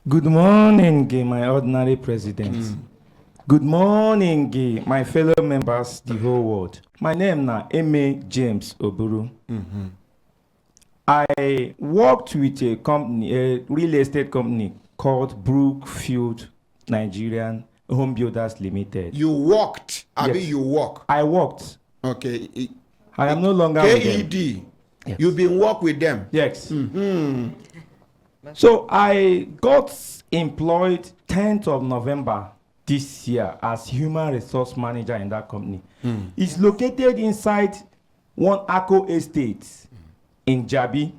Good morning, my ordinary president. Good morning, my fellow members, the whole world. My name is Eme James Oburu. I worked with a company, a real estate company called Brookfield Nigerian Homebuilders Limited. You worked? I Yes. mean, you work. I worked. Okay. I am no longer with them. b.ed. Yes. You've been work with them. Yes. So I got employed 10th of November this year as human resource manager in that company. It's located inside one Akko estate in Jabi.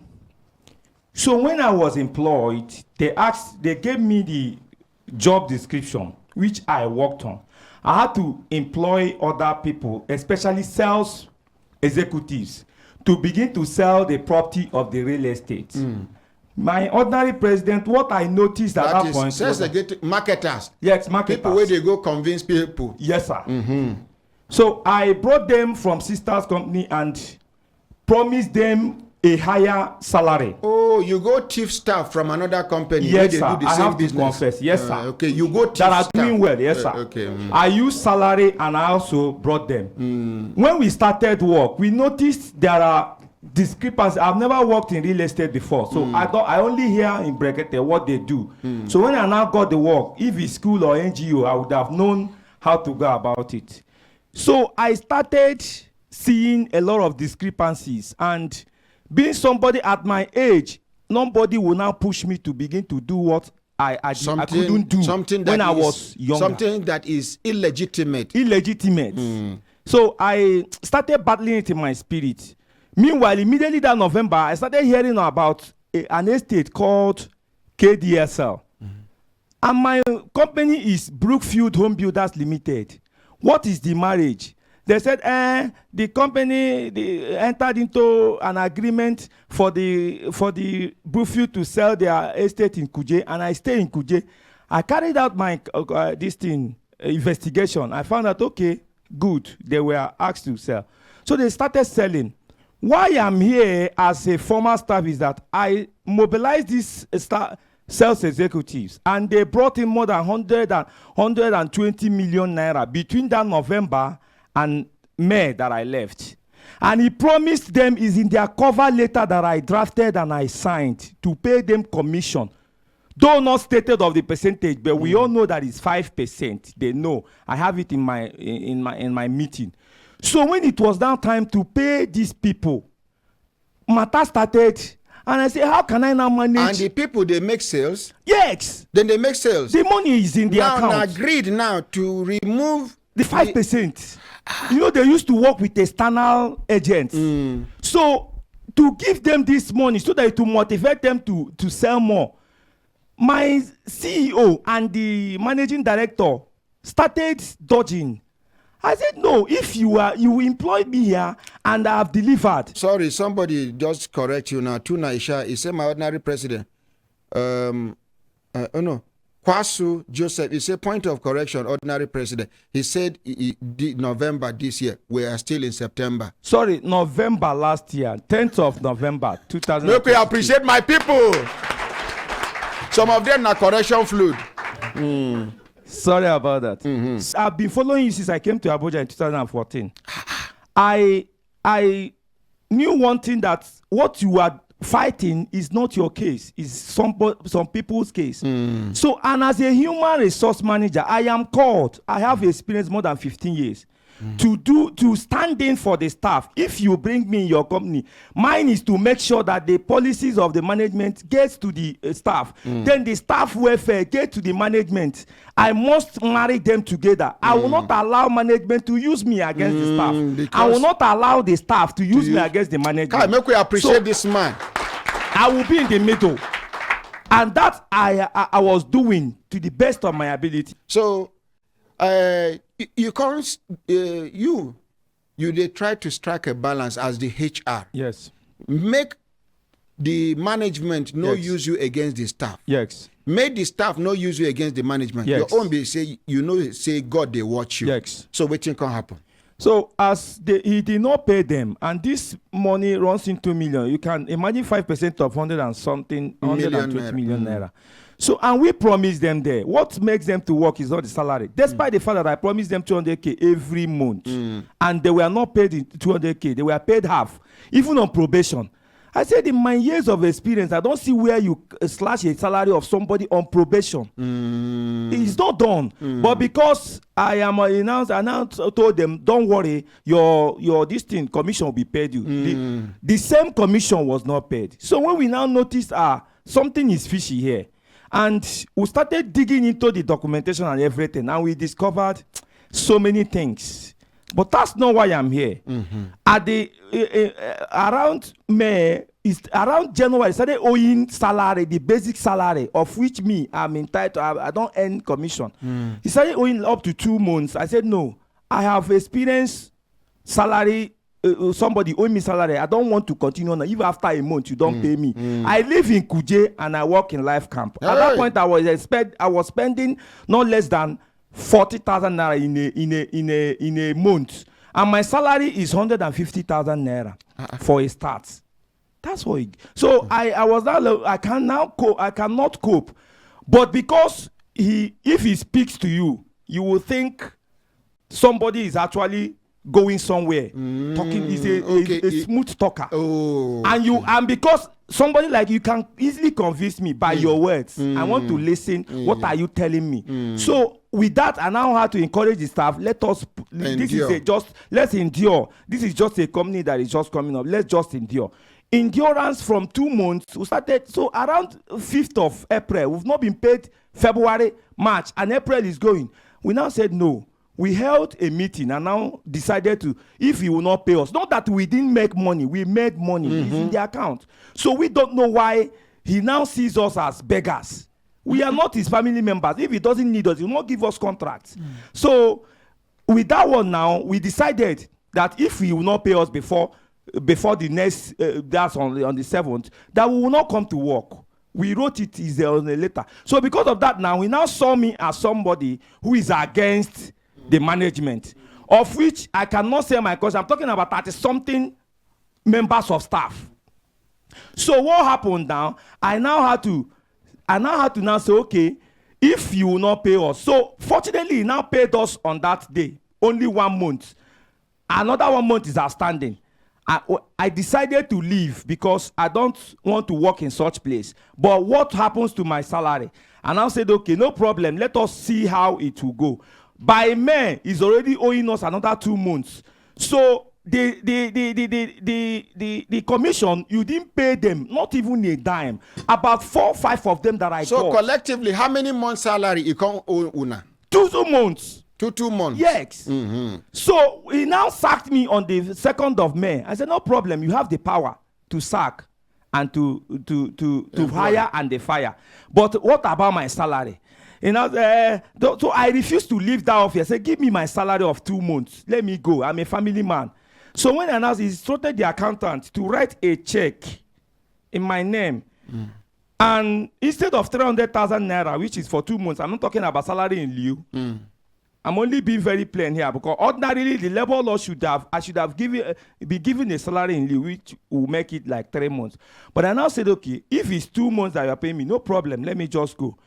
So when I was employed, they gave me the job description, which I worked on. I had to employ other people, especially sales executives, to begin to sell the property of the real estate. My ordinary president, what I noticed at that point sales marketers. Yes, marketers. People where they go convince people. Yes, sir. So I brought them from sisters company and promised them a higher salary. Oh, you go thief staff from another company. Yes, where they sir. do the I same have business. to confess. Yes, sir. Okay, you go thief That are staff. doing well. Yes, sir. Okay. I used salary and I also brought them. When we started work, we noticed there are discrepancies. I've never worked in real estate before, so I only hear in Brekete what they do. So when I now got the work, if it's school or NGO, I would have known how to go about it. So I started seeing a lot of discrepancies, and being somebody at my age, nobody will now push me to begin to do what I couldn't do when I was younger. Something that is illegitimate. So I started battling it in my spirit. Meanwhile, immediately that November, I started hearing about an estate called KDSL. And my company is Brookfield Homebuilders Limited. What is the marriage? They said, the company entered into an agreement for the Brookfield to sell their estate in Kuje, and I stay in Kuje. I carried out my investigation. I found out, okay, good, they were asked to sell. So they started selling. Why I'm here as a former staff is that I mobilized these sales executives, and they brought in more than 120 million naira between that November and May that I left. And he promised them, is in their cover letter that I drafted and I signed, to pay them commission. Though not stated of the percentage, but we all know that it's 5%. They know. I have it in my meeting. So when it was now time to pay these people, matter started, and I said, how can I now manage? And the people, they make sales? Yes. Then they make sales? The money is in the account. Now agreed now to remove the 5%. You know, they used to work with external agents. So to give them this money so that to motivate them to sell more, my CEO and the managing director started dodging. I said, no, if you employed me here and I have delivered. Sorry, somebody just correct you now. Tuna Isha, he said my ordinary president. No. Kwasu Joseph, he said point of correction, ordinary president. He said November this year. We are still in September. Sorry, November last year, 10th of November, 2000. Look, I appreciate my people. Some of them are correction fluid. Sorry about that. I've been following you since I came to Abuja in 2014. I knew one thing, that what you are fighting is not your case. It's some people's case. So, and as a human resource manager, I am called. I have experience more than 15 years. To stand in for the staff. If you bring me in your company, mine is to make sure that the policies of the management gets to the staff. Then the staff welfare get to the management. I must marry them together. I will not allow management to use me against the staff. I will not allow the staff to use me against the management. Kai, make we appreciate this man. I will be in the middle. And that I was doing to the best of my ability. So, you can't, they try to strike a balance as the HR. Yes. Make the management no use you against the staff. Yes. Make the staff no use you against the management. Yes. Your own be say God they watch you. Yes. So what can happen? So as he did not pay them, and this money runs into million. You can imagine 5% of 120 million naira. So, and we promise them there. What makes them to work is not the salary. Despite the fact that I promised them 200K every month. And they were not paid in 200K. They were paid half, even on probation. I said, in my years of experience, I don't see where you slash a salary of somebody on probation. It's not done. But because I am announced, I now told them, don't worry, your this thing commission will be paid you. The same commission was not paid. So when we now noticed, something is fishy here, and we started digging into the documentation and everything, and we discovered so many things. But that's not why I'm here. At the around May, around January, I started owing salary, the basic salary of which me I'm entitled. I don't earn commission. He started owing up to 2 months. I said no. I have experienced salary. Somebody owing me salary. I don't want to continue on. Even after a month, you don't pay me. I live in Kuje and I work in Life Camp. At that point, I was spending not less than 40,000 naira in a month, and my salary is 150,000 naira for a start. That's what. So I was not. I cannot cope, but because if he speaks to you, you will think somebody is actually going somewhere. Talking is a smooth talker. And because somebody like you can easily convince me by your words. I want to listen. What are you telling me? So with that, I now have to encourage the staff. Let's endure. This is just a company that is just coming up. Let's just endure. Endurance from 2 months. We started so around 5th of April. We've not been paid February, March, and April is going. We now said no. We held a meeting and now decided to, if he will not pay us, not that we didn't make money, we made money. It's in the account. So we don't know why he now sees us as beggars. We are not his family members. If he doesn't need us, he will not give us contracts. So with that one now, we decided that if he will not pay us before the next, that's on the 7th, that we will not come to work. We wrote it on a letter. So because of that now, he now saw me as somebody who is against the management, of which I cannot say my cause. I'm talking about 30-something members of staff. So what happened now? I now had to now say, okay, if you will not pay us. So fortunately, he now paid us on that day, only 1 month. Another 1 month is outstanding. I decided to leave because I don't want to work in such place. But what happens to my salary? And I said, okay, no problem. Let us see how it will go. By May, he's already owing us another 2 months. So the commission, you didn't pay them, not even a dime. About 4 or 5 of them that I got. So collectively, how many months' salary you can owe una? 2 months. 2 months. Yes. So he now sacked me on the 2nd of May. I said, no problem. You have the power to sack and to hire and fire. But what about my salary? You know, so I refused to leave that office. I said, give me my salary of 2 months. Let me go. I'm a family man. So when I announced, he instructed the accountant to write a check in my name. And instead of 300,000 naira, which is for 2 months, I'm not talking about salary in lieu. I'm only being very plain here because ordinarily the labor law I should have be given a salary in lieu, which will make it like 3 months. But I now said, okay, if it's 2 months that you're paying me, no problem. Let me just go.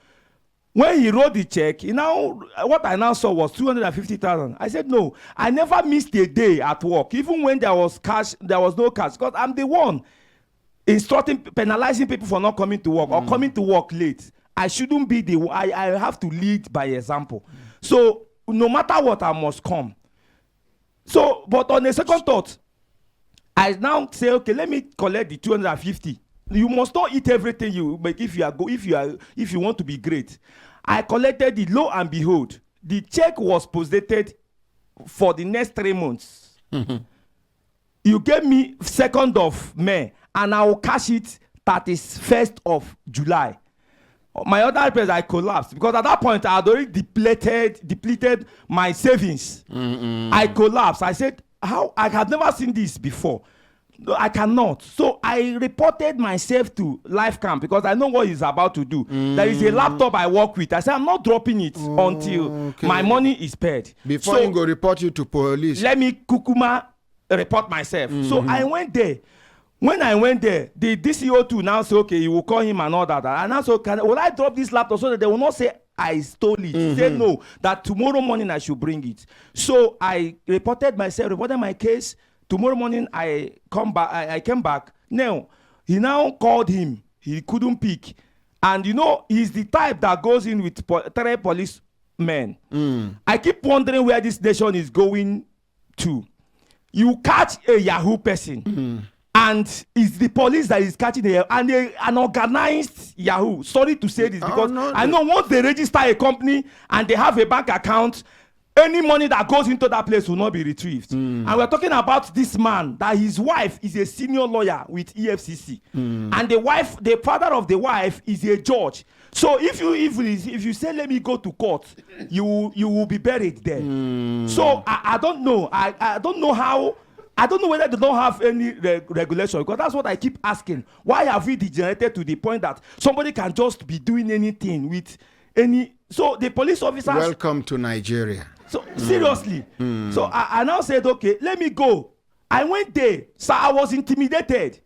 When he wrote the check, what I now saw was 250,000. I said, no, I never missed a day at work. Even when there was cash, there was no cash. Because I'm the one penalizing people for not coming to work or coming to work late. I shouldn't be I have to lead by example. So no matter what, I must come. So, but on a second thought, I now say, okay, let me collect the 250. You must not eat everything you make if you want to be great. I collected it, lo and behold, the check was postdated for the next 3 months. You gave me 2nd of May, and I will cash it 31st of July. My other place, I collapsed because at that point I had already depleted my savings. I collapsed. I said, how? I had never seen this before. I cannot. So I reported myself to Life Camp because I know what he's about to do. There is a laptop I work with. I said, I'm not dropping it until my money is paid. Before he go report you to police. Let me kukuma report myself. So I went there. When I went there, the DCO2 now say, okay, you will call him and all that. And I said, will I drop this laptop so that they will not say I stole it? He said no, that tomorrow morning I should bring it. So I reported my case. Tomorrow morning I came back. Now, he now called him. He couldn't pick. And he's the type that goes in with 3 policemen. I keep wondering where this nation is going to. You catch a Yahoo person. And it's the police that is catching an organized Yahoo. Sorry to say this, because I know once they register a company and they have a bank account, any money that goes into that place will not be retrieved. And we're talking about this man, that his wife is a senior lawyer with EFCC. And the father of the wife is a judge. So if you say, let me go to court, you will be buried there. So I don't know. I don't know how. I don't know whether they don't have any regulation, because that's what I keep asking. Why have we degenerated to the point that somebody can just be doing anything with any... So the police officers... Welcome to Nigeria. So seriously. So I now said, okay, let me go. I went there. So I was intimidated.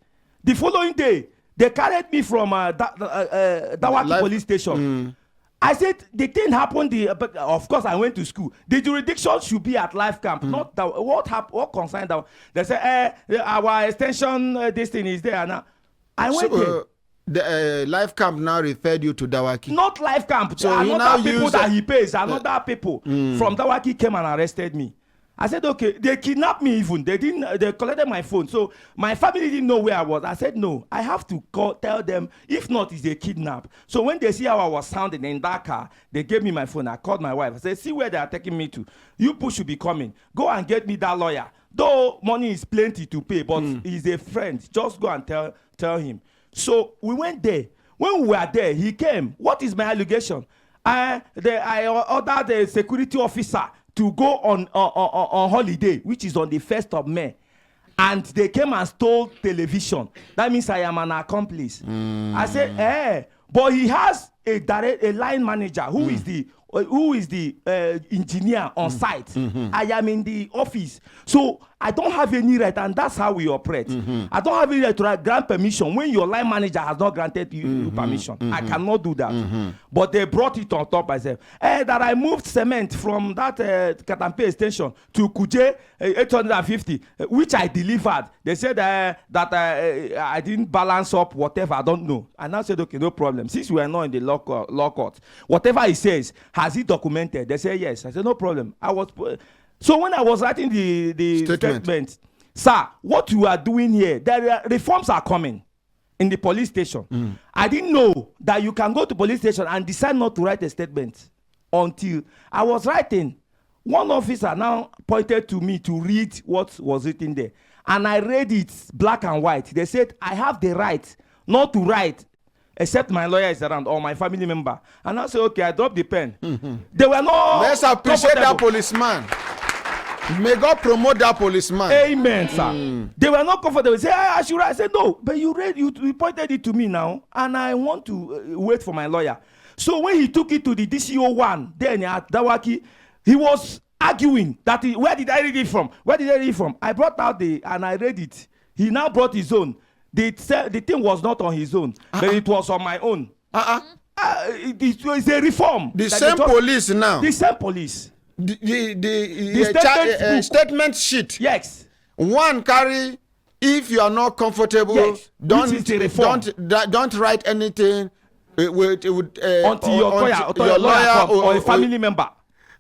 The following day, they carried me from Dawaki police station. I said, the thing happened, of course I went to school. The jurisdiction should be at life camp, not that. What concerned that? They say, our extension, this thing is there. Now, I went there. The life camp now referred you to Dawaki? Not life camp. So another people that he pays, another people from Dawaki came and arrested me. I said, okay, they kidnapped me even. They collected my phone. So my family didn't know where I was. I said, no, I have to tell them. If not, it's a kidnap. So when they see how I was sounding in that car, they gave me my phone. I called my wife. I said, see where they are taking me to. You people should be coming. Go and get me that lawyer. Though money is plenty to pay, but he's a friend. Just go and tell him. So we went there. When we were there, he came. What is my allegation? I ordered the security officer to go on holiday, which is on the 1st of May. And they came and stole television. That means I am an accomplice. I said, but he has a line manager who is the engineer on site. I am in the office. So I don't have any right, and that's how we operate. I don't have any right to grant permission when your line manager has not granted you permission. I cannot do that. But they brought it on top myself. That I moved cement from that Katampe extension to Kuje 850, which I delivered. They said that I didn't balance up whatever, I don't know. And I said, okay, no problem. Since we are not in the law court, whatever he says, has he documented? They say yes. I said, no problem. So when I was writing the statement, sir, what you are doing here, reforms are coming in the police station. I didn't know that you can go to police station and decide not to write a statement until I was writing. One officer now pointed to me to read what was written there. And I read it black and white. They said, I have the right not to write except my lawyer is around or my family member. And I said, okay, I dropped the pen. They were not... Let's appreciate that policeman. May God promote that policeman. Amen, sir. They were not comfortable. They said, I should write. I said, no, but you pointed it to me now, and I want to wait for my lawyer. So when he took it to the DCO1, then at Dawaki, he was arguing that, where did I read it from? Where did I read it from? I brought out and I read it. He now brought his own. The thing was not on his own, but it was on my own. It's a reform. The same police now. The same police. The statement sheet. Yes. One carry, if you are not comfortable, yes. don't write anything until your lawyer or a family member.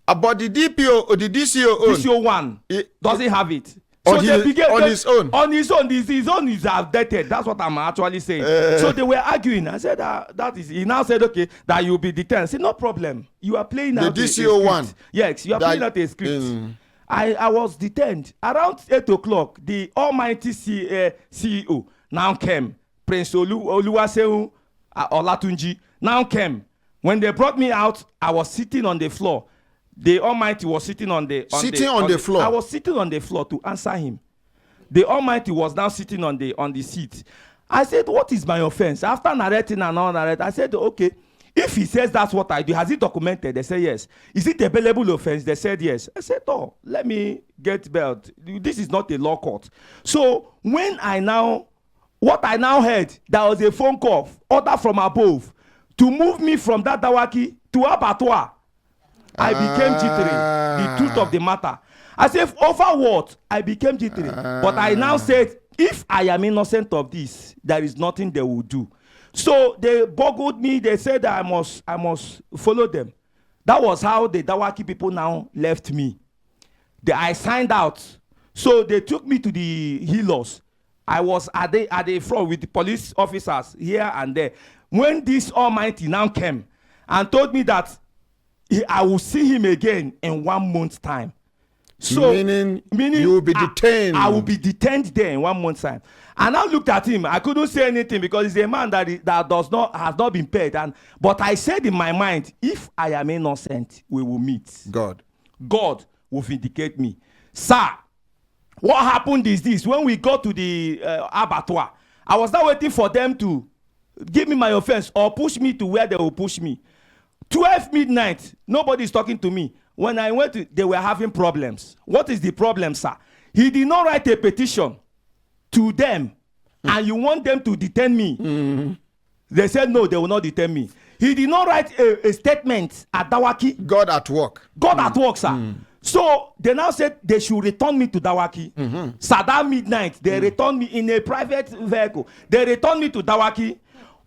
But the DPO or the DCO1 doesn't have it. So they began on his own. On his own, his own is outdated. That's what I'm actually saying. So they were arguing. I said that is. He now said, okay, that you'll be detained. I said, no problem. You are playing out the DCO1. Yes, you are playing out a script. I was detained around 8 o'clock. The almighty CEO now came. Prince Oluwaseun Olatunji now came. When they brought me out, I was sitting on the floor. The Almighty was sitting on the floor. I was sitting on the floor to answer him. The Almighty was now sitting on the seat. I said, what is my offense? After narrating and all narrating, I said, okay, if he says that's what I do, has it documented? They said yes. Is it a bailable offense? They said yes. I said, oh, let me get bailed. This is not a law court. So when I now what I now heard, there was a phone call, order from above, to move me from that Dawaki to Abattoir. I became jittery. The truth of the matter. I said, over what? I became jittery. But I now said, if I am innocent of this, there is nothing they will do. So they boggled me. They said that I must follow them. That was how the Dawaki people now left me. I signed out. So they took me to the healers. I was at the front with the police officers here and there. When this Almighty now came and told me that I will see him again in 1 month's time. So meaning you will be detained. I will be detained there in 1 month's time. And I looked at him. I couldn't say anything because he's a man that has not been paid. But I said in my mind, if I am innocent, we will meet. God will vindicate me. Sir, what happened is this. When we got to the abattoir, I was now waiting for them to give me my offense or push me to where they will push me. 12 midnight, nobody is talking to me. When I went, they were having problems. What is the problem, sir? He did not write a petition to them, and you want them to detain me. They said, no, they will not detain me. He did not write a statement at Dawaki. God at work. God at work, sir. So they now said they should return me to Dawaki. So that midnight, they returned me in a private vehicle. They returned me to Dawaki.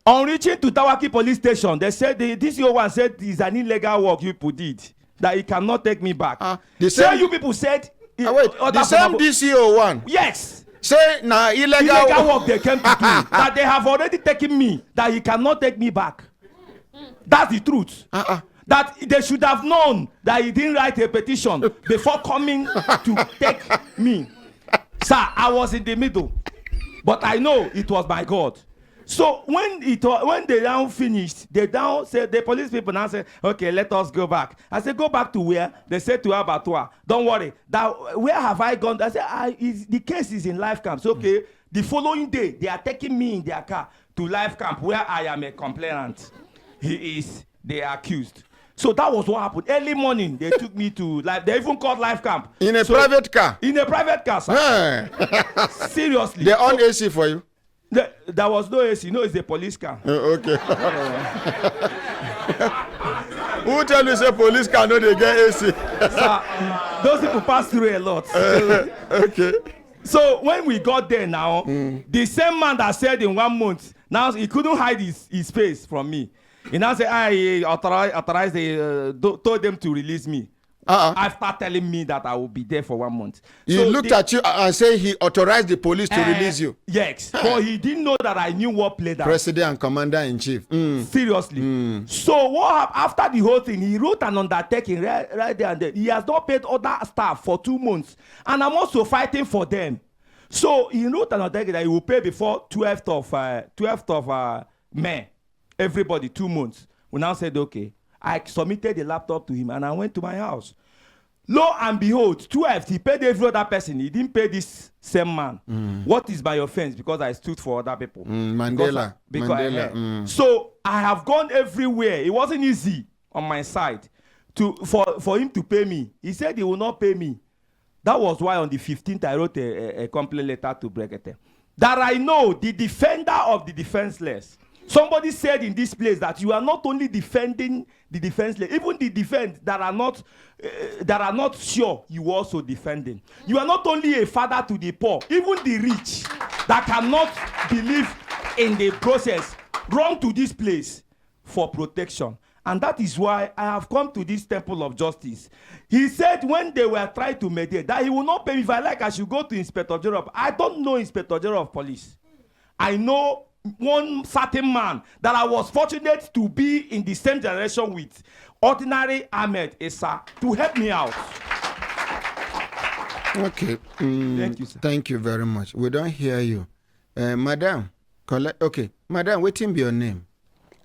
On reaching to Dawaki police station, they said this one said it's an illegal work you people did, that he cannot take me back. You people said the same DCO one. Yes. Say now illegal work they came to do, that they have already taken me, that he cannot take me back. That's the truth. That they should have known that he didn't write a petition before coming to take me. Sir, I was in the middle, but I know it was my God. So when they now finished, they now said, the police people now said, okay, let us go back. I said, go back to where? They said to Abattoir. Don't worry. Where have I gone? I said, the case is in life camp. So, okay, the following day, they are taking me in their car to life camp where I am a complainant. He is the accused. So that was what happened. Early morning, they took me to life. They even called life camp. In a private car? In a private car, sir. Seriously. They on AC for you? There was no AC. No, it's a police car. Okay. Who tell you say police car no they get AC? Sir, those people pass through a lot. Okay. So when we got there now, the same man that said in 1 month, now he couldn't hide his face from me. He now said, I authorized, told them to release me. After telling me that I will be there for 1 month. You looked at you and said he authorized the police to release you. Yes, but he didn't know that I knew what played out. President and Commander-in-Chief. Seriously. So what after the whole thing, he wrote an undertaking right there and there. He has not paid other staff for 2 months. And I'm also fighting for them. So he wrote an undertaking that he will pay before 12th of May. Everybody, 2 months. We now said, okay. I submitted the laptop to him and I went to my house. Lo and behold, 12th, he paid every other person. He didn't pay this same man. What is my offense? Because I stood for other people. Mandela. So I have gone everywhere. It wasn't easy on my side for him to pay me. He said he will not pay me. That was why on the 15th, I wrote a complaint letter to Brekete. That I know the defender of the defenseless. Somebody said in this place that you are not only defending the defenseless, even the defense that are not sure, you also defending. You are not only a father to the poor, even the rich that cannot believe in the process, run to this place for protection. And that is why I have come to this temple of justice. He said when they were trying to mediate that he will not pay me. If I like, I should go to Inspector General. I don't know Inspector General of Police. I know one certain man that I was fortunate to be in the same generation with, Ordinary Ahmed Issa, to help me out. Okay. Thank you, sir. Thank you very much. We don't hear you. Madam, okay. Madam, what be your name?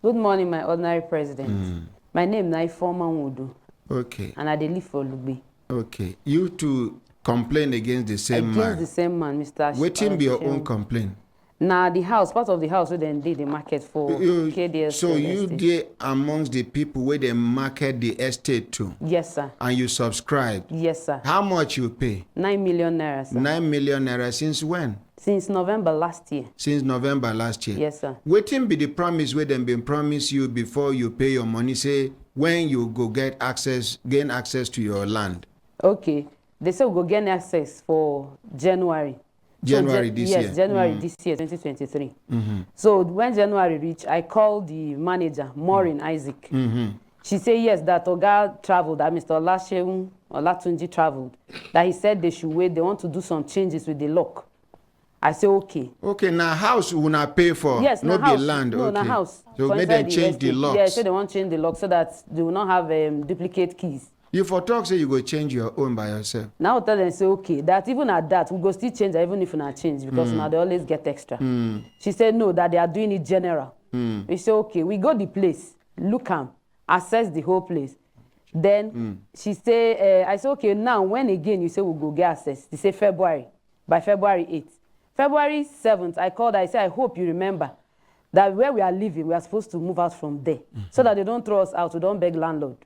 Good morning, my ordinary president. My name is Naifoma Wudu. Okay. And I live for Lugbe. Okay. You to complain against the same man. Against the same man, Mr. What be your own complaint? Now the house, part of the house where they did the market for KDS. So you did amongst the people where they market the estate to? Yes, sir. And you subscribe? Yes, sir. How much you pay? 9 million naira, sir. 9 million naira since when? Since November last year. Since November last year. Yes, sir. Waiting be the promise where them been promise you before you pay your money. Say when you go gain access to your land. Okay. They say we go gain access for January. January this year. Yes, January this year, 2023. So when January reached, I called the manager, Maureen Isaac. She said yes, that Oga traveled, that Mr. Olatunji traveled, that he said they should wait, they want to do some changes with the lock. I said okay. Okay, now house will not pay for, yes, not house. the land. No, okay. na house. So make them change the locks. Yeah, so they want to change the lock so that they will not have duplicate keys. You for talk say you go change your own by yourself. Now tell them say okay, that even at that we go still change even if we not change because now they always get extra. She said no, that they are doing it general. We say okay, we go the place, look am, assess the whole place. Then she say I say okay, now when again you say we go get access? She say February, by February 8th. February 7th, I called her, I said I hope you remember that where we are living, we are supposed to move out from there so that they don't throw us out, we don't beg landlord.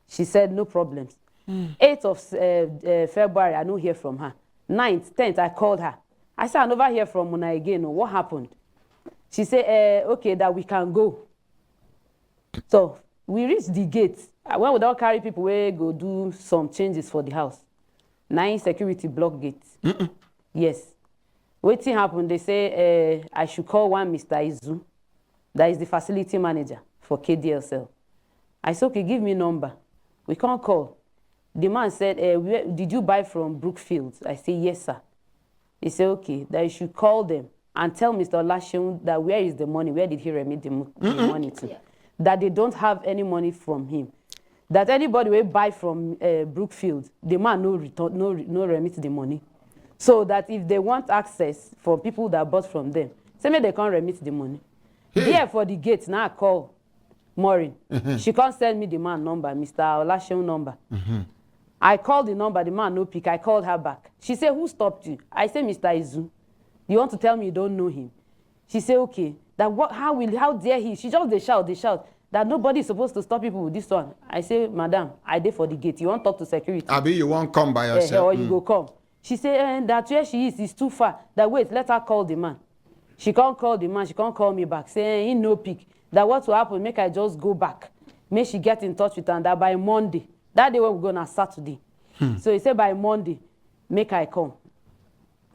She said, no problems. 8th of February, I don't hear from her. 9th, 10th, I called her. I said, I never hear from Muna again. What happened? She said, okay, that we can go. So we reached the gate. When we don't carry people, we go do some changes for the house. 9 security block gate. Yes. Waiting happened, they say, I should call one Mr. Izu, that is the facility manager for KDLCL. I said, okay, give me number. We can't call. The man said, did you buy from Brookfield? I said, yes, sir. He said, okay, that you should call them and tell Mr. Olashun that where is the money? Where did he remit the money to? Yeah. That they don't have any money from him. That anybody will buy from Brookfield, the man no remit the money. So that if they want access for people that bought from them, say maybe they can't remit the money. There for the gate, now I call Maureen. She can't send me the man number, Mr. Olashun number. I called the number, the man no pick. I called her back. She said, who stopped you? I said, Mr. Izu. You want to tell me you don't know him? She said, okay. That what? How dare he? She just they shout. That nobody is supposed to stop people with this one. I say, madam, I dey for the gate. You want to talk to security? Abi, you won't come by yourself. Or you go come. She said, that where she is too far. That wait, let her call the man. She can't call the man. She can't call me back. Saying, he no pick. That what will happen, make I just go back. Make she get in touch with her. And that by Monday, that day when we go on Saturday. So he said, by Monday, make I come.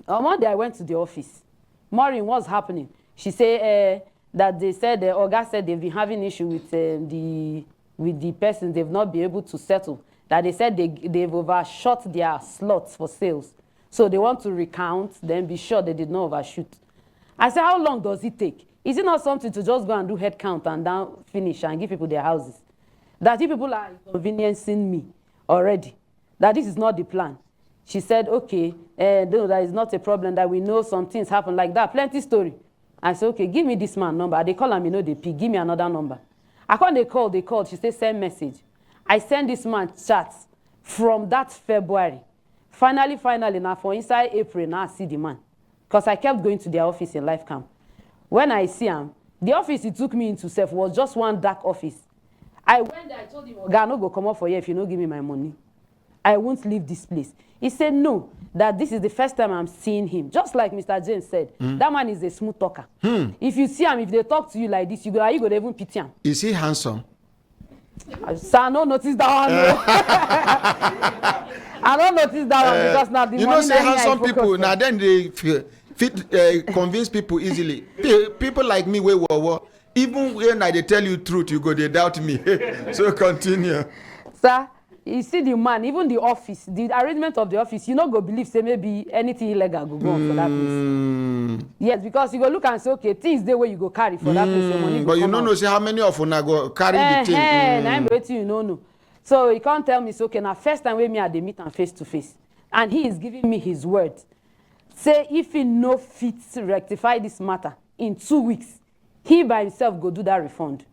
On Monday, I went to the office. Maureen, what's happening? She said that they said, Oga said they've been having issue with the person. They've not been able to settle. That they said they've overshot their slots for sales. So they want to recount, then be sure they did not overshoot. I said, how long does it take? Is it not something to just go and do head count and then finish and give people their houses? That you people are inconveniencing me already. That this is not the plan. She said, okay, no, that is not a problem, that we know some things happen like that. Plenty story. I said, okay, give me this man number. They call him, they pick. Give me another number. I called, they called. She said, send message. I sent this man chats from that February. Finally, now for inside April, now I see the man. Because I kept going to their office in Life Camp. When I see him, the office he took me into self was just one dark office. I went there, I told him, Oga, no go come up for you if you don't give me my money. I won't leave this place. He said, no, that this is the first time I'm seeing him. Just like Mr. James said, that man is a smooth talker. If you see him, if they talk to you like this, you go even pity him. Is he handsome? So I don't notice that one. I don't notice that one because now the you money know, say handsome people, now then they fit convince people easily. People like me, even when I tell you truth, you go, they doubt me. So continue. Sir, you see the man, even the office, the arrangement of the office, you not go believe say maybe anything illegal go on for that place. Yes, because you go look and say, okay, things the way you go carry for that place. Money but you don't know say how many of una go carry the thing. I'm waiting, you know. So he can't tell me, so okay, now first time we at the meet and face to face. And he is giving me his word. Say if he no fit to rectify this matter in 2 weeks, he by himself go do that refund.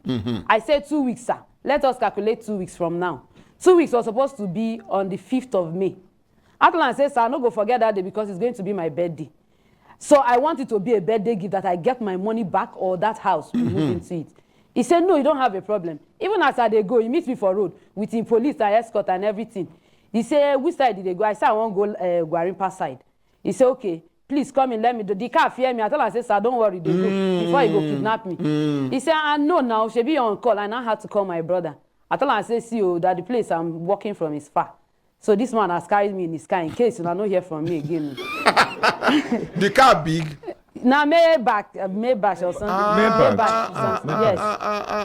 I said 2 weeks, sir. Let us calculate 2 weeks from now. 2 weeks was supposed to be on the 5th of May. Atlan says, I'll not go forget that day because it's going to be my birthday. So I want it to be a birthday gift that I get my money back or that house we move into it. He said, no, you don't have a problem. Even as they go, he meets me for road with him police and escort and everything. He said, which side did they go? I said, I want to go Gwarimpa side. He said, okay, please come in, let me do. The car fear me. I tell her, I say, sir, don't worry, they go. Before he go kidnap me. He said, I know now, she be on call. And I had to call my brother. I tell her, I say, see, oh, that the place I'm working from is far. So this man has carried me in his car in case you don't hear from me again. The car big? Now Maybach or something. Yes.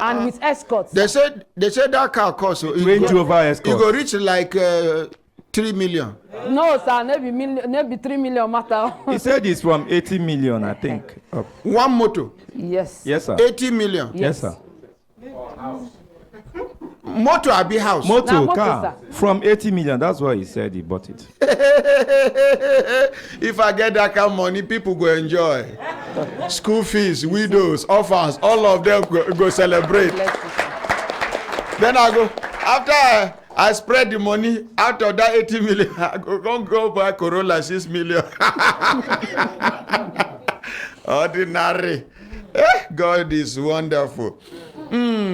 And with escorts. They said that car cost Range Rover escort. You go reach like 3 million. No, sir, maybe 3 million matter. He said it's from 80 million, I think. Up. One motor. Yes. Yes, sir. 80 million. Yes, sir. Motor abi house. Motor motor, car sir. from 80 million. That's why he said he bought it. If I get that kind of money, people go enjoy. School fees, widows, orphans, all of them go celebrate. Then I go, after I spread the money out of that 80 million, I go buy Corolla 6 million. Ordinary. God is wonderful.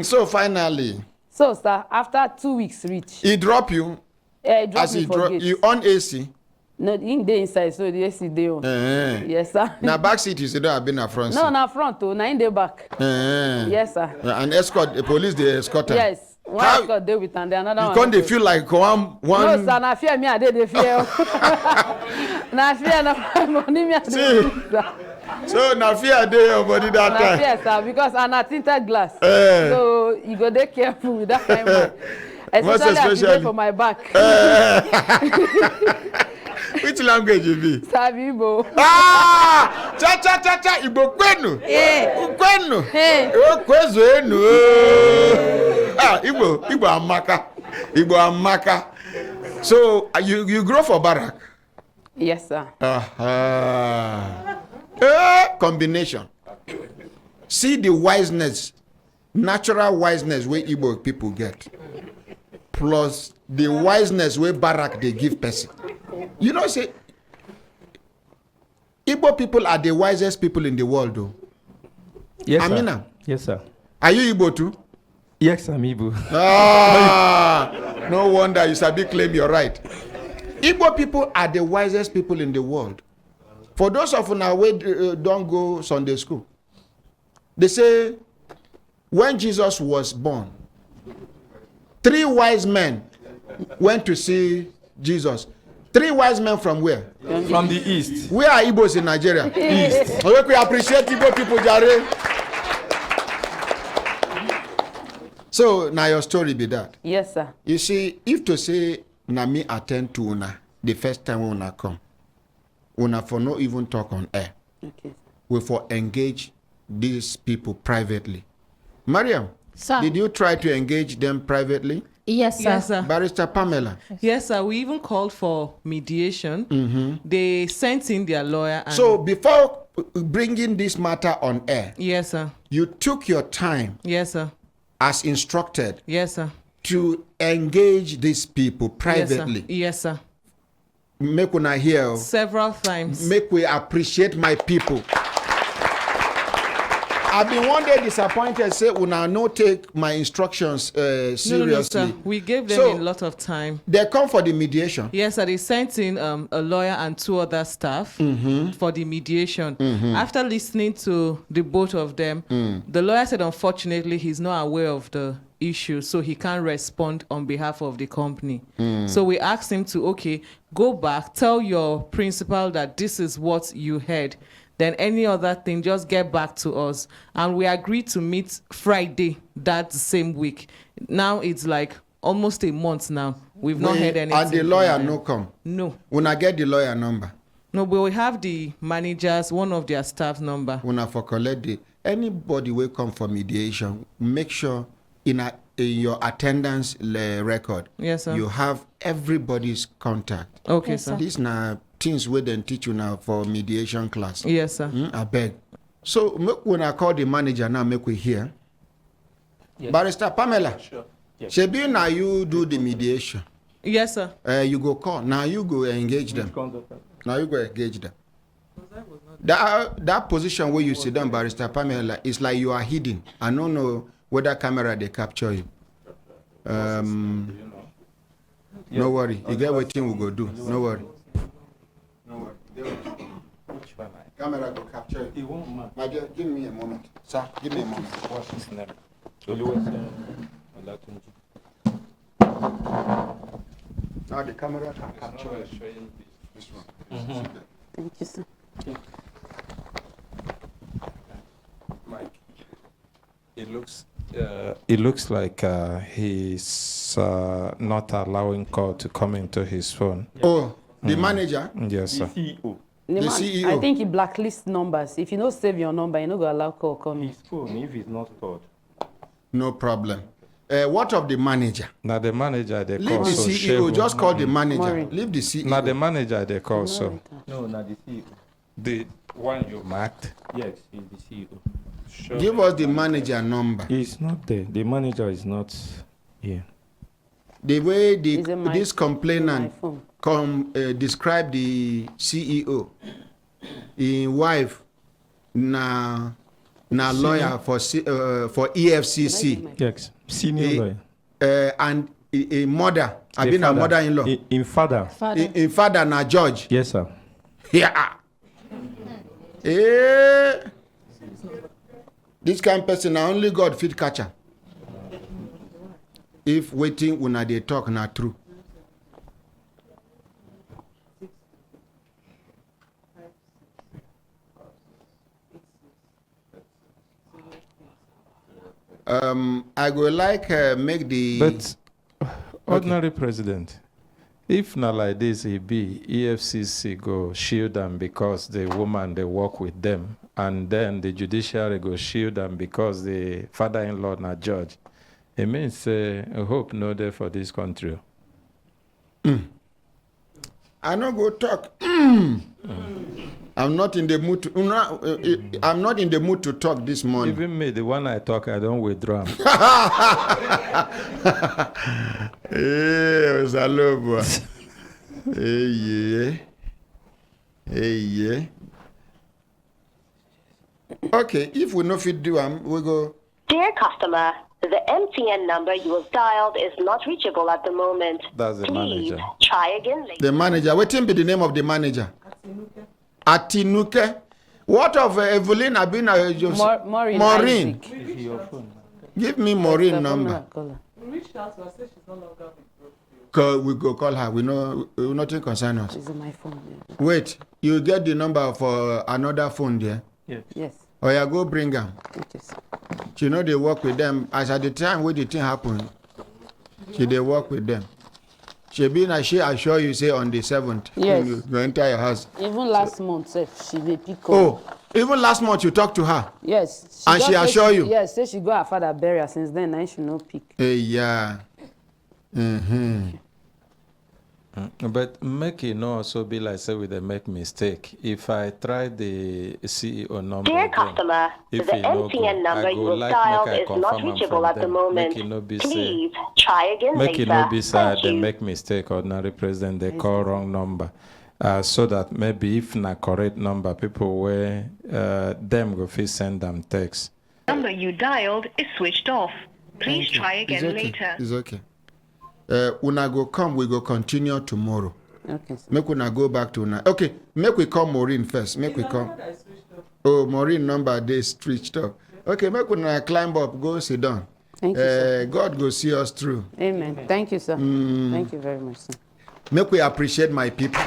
So finally. So, sir, after 2 weeks reach. He drop you? He drop As me he for drop gate. you on AC? No, in the inside, so the AC dey on. Yes, sir. Now back seat you say don't have been a front seat. No, na front, oh, na in the back. Yes, sir. And escort, the police they escort her. Yes. One escort dey with and the another one. You can't they feel like one. No, sir, na fear me, I dey fear. Na fear, na money me, I dey fear. So na fear dey your body that Na time. fear, sir, because I'm a tinted glass. So you go dey careful with that kind of. Especially as you dey for my back. Which language you be? Sabi Igbo. Ah! Cha! Igbo kwenu. Kwenu. Kwezu enu. Ah, Igbo amaka. Igbo amaka. So you grow for Barak? Yes, sir. Combination. See the wiseness, natural wiseness where Igbo people get, plus the wiseness where Barak they give person. You know, say Igbo people are the wisest people in the world, though. Yes, Amina. sir. Yes, sir. Are you Igbo too? Yes, I'm Igbo. No wonder you sabi claim you're right. Igbo people are the wisest people in the world. For those of you now who don't go Sunday school, they say when Jesus was born, 3 wise men went to see Jesus. 3 wise men from where? From the east. Where are Igbos in Nigeria? East. Okay, we appreciate Igbo people, Jare. So now your story be that. Yes, sir. You see, if to say na me attend to una the first time una come, una for no even talk on air. Okay. We for engage these people privately. Mariam, Sir. did you try to engage them privately? Yes, sir. Yes, sir. Barrister Pamela. Yes, sir. We even called for mediation. They sent in their lawyer. And So before bringing this matter on air, yes, sir. you took your time Yes, sir. as instructed Yes, sir. to engage these people privately. Yes, sir. Make una hear. Several times. Make we appreciate my people. I've been one day disappointed, say una no take my instructions seriously. No, sir. We gave them So, a lot of time. they come for the mediation. Yes, sir. They sent in a lawyer and 2 other staff for the mediation. After listening to the both of them, the lawyer said, unfortunately, he's not aware of the issue, so he can't respond on behalf of the company. So we asked him to, okay, go back, tell your principal that this is what you heard. Then any other thing, just get back to us. And we agreed to meet Friday that same week. Now it's like almost a month now. We've not heard anything. And the from lawyer them. no come. No. Una get the lawyer number. No, but we have the managers, one of their staff number. Una for collect the anybody will come for mediation. Make sure in your attendance record, Yes, sir. you have everybody's contact. Okay, Yes, sir. sir. These na things we then teach you now for mediation class. Yes, sir. I beg. So when I call the manager now, make we hear. Yes. Barrister Pamela. Sure. Yes. Shebi now you do the mediation. Yes, sir. You go call. Now you go engage them. Now you go engage them. That position where you sit down, Barrister Pamela, is like you are hidden. I don't know whether camera they capture you. No worry. You get what thing we go do. No worry. My dear, give me a moment. Sir, give me a moment. What's his name? Now the camera can capture this one. Thank you, sir. Mike, it looks like he's not allowing call to come into his phone. Oh, the manager? Yes, sir. CEO. The The man- CEO. I think he blacklist numbers. If you don't save your number, you no go allow call come in. His phone, if it's not stored. No problem. What of the manager? Now the manager they Leave call the so CEO. Shehu. Just call the manager. Maureen. Leave the CEO. Now the manager they call so No, not the CEO. the one you marked. Yes, he's the CEO. Sure. Give us the manager number. He's not there. The manager is not here. The way Is it my- this My complainant phone. describe the CEO, in wife, na lawyer for EFCC, Yes, senior Eh, lawyer. and a mother, I The been a father. mother-in-law. In father. In father na judge. Yes, sir. Yeah. Eh. This kind of person na only God fit catch am. If waiting una dey talk na true. I go like make the. But ordinary president, if not like this, he be EFCC go shield them because the woman they work with them, and then the judiciary go shield them because the father-in-law not judge. It means hope no there for this country. I no go talk. I'm not in the mood to. I'm not in the mood to talk this morning. Even me, the one I talk, I don't withdraw. Hey, Osalobo. Hey, yeah. Hey, yeah. Okay, if we no fit do we go. Dear customer, the MTN number you have dialed is not reachable at the moment. That's the Please manager. try again later. The manager. What be the name of the manager? Atinuke. What of Evelyn Abina? Maureen. Maureen. Isaac. Is your phone? Give me Maureen The number. caller. We reached out to her, said she's no longer with Brookfield. We go call her. We know nothing concern us. Is it my phone? Yeah. Wait, you get the number for another phone there. Yes. Or you go bring her. Thank you, sir. She know they work with them. As at the time when the thing happen, she they work with them. She been she assure you say on the 7th. Yes. You enter your house. Even last month, sef, she dey pick up. Oh, even last month you talked to her. Yes. And just she say assure you? Yes, say she go her father burial. Since then, now she no pick. Yeah. Mm-hmm. But make it no also be like say we they make mistake. If I try the CEO number, Dear again, customer, the if it no MTN go, number I you go have like dialed make I is not confirm am reachable from at the them. moment. Make it no be say, Please try again make later. it no be say Thank they you. make mistake. Ordinary president they call wrong number, so that maybe if na correct number, people where them go fit send them text. Number you dialed is switched off. Please try again It's okay. later. It's okay. Una go come, we go continue tomorrow. Okay, sir. Make una go back to una. Okay, make we call Maureen first. Make we come. Oh, Maureen number they switched up. Okay, make una climb up, go sit down. Thank you, sir. God go see us through. Amen. Thank you, sir. Thank you very much, sir. Make we appreciate my people.